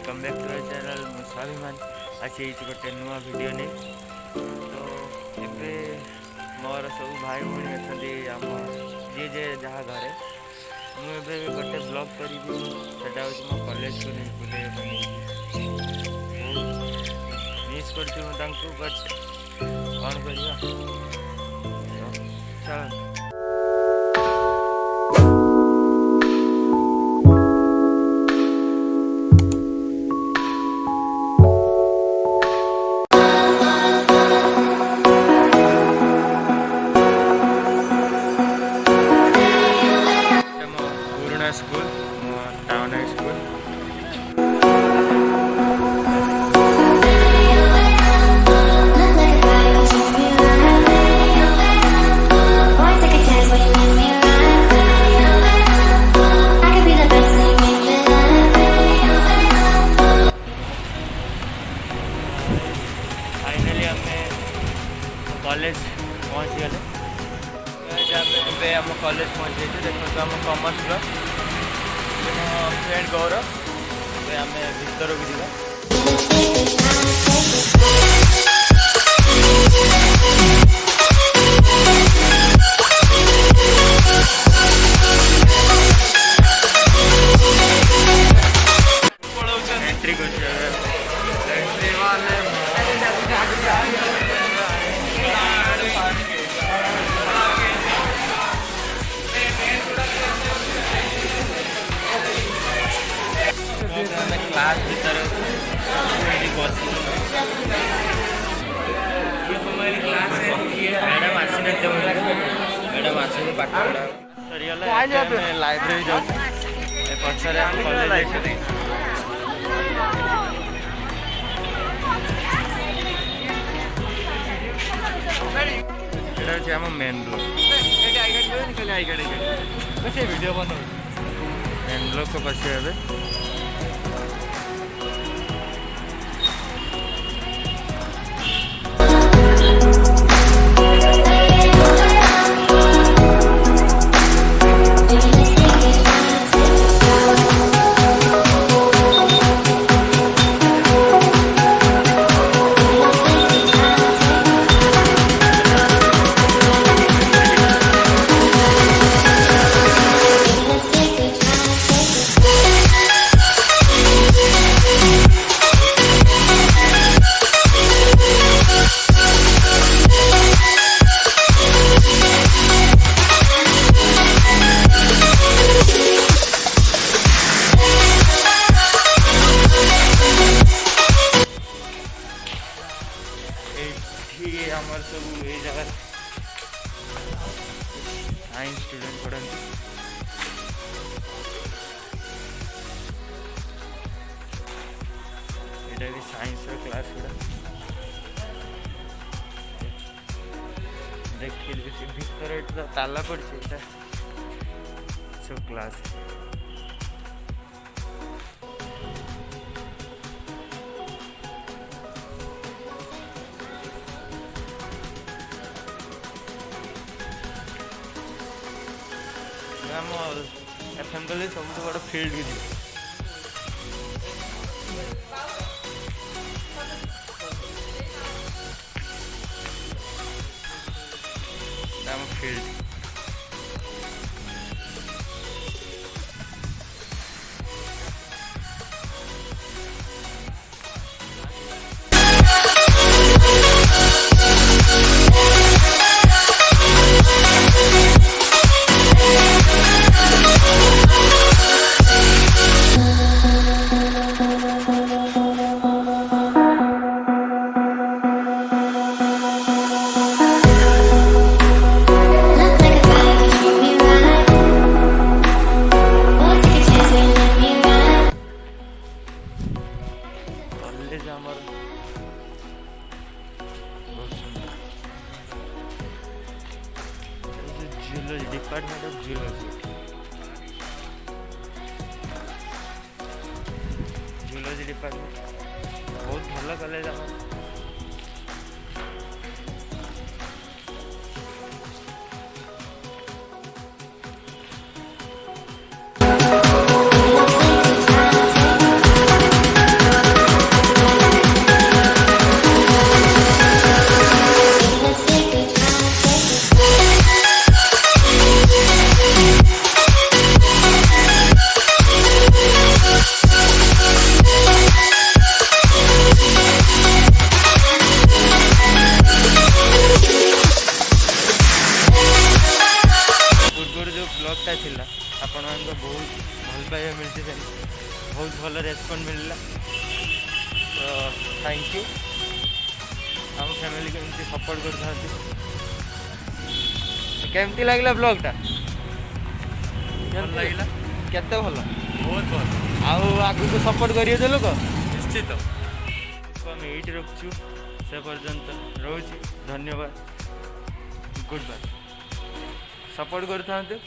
Welcome back to our channel Swabhiman. आज गोटे नुआ वीडियो नहीं तो एबे मोर सब भाई भाई अच्छा आम जी जे जहाँ घरे मुझे गोटे ब्लॉग करी सेटा हूँ मो कॉलेज को नहीं बुले मिस कर बट कौन कर चल school town high school finally आम कॉलेज पहुँच गले आम कॉलेज पहुँचे देखो आम कॉमर्स रो फ्रेंड गौरव आम भीतर को जा एंट्री कर क्लास भीतर बस मैडम आसी मैडम आस पाठ सरीगला लाइब्रेरी जाऊँ पचर कॉलेज ये हूँ मेन ब्लॉक वीडियो बना मेन ब्लॉक को पचे सब ये जगह साइंस स्टूडेंट पढ़ती ये भी साइंस क्लास गुड़ा देखिए भीतर ताला पड़ी सब क्लास एफएम कॉलेज सब बड़ फील्ड भी field geology department of geology geology department बहुत भल कॉलेज आम बहुत भल रेस्पॉन्ड मिलला। तो थैंक यू आम फैमिली को एमती सपोर्ट कर केमती लगला ब्लॉगटा भल लगिला केते भल बहुत भल आगु को सपोर्ट करिए तो लोक निश्चित आम ये रखु से पर्यंत रोची धन्यवाद गुड बाय सपोर्ट करूँ।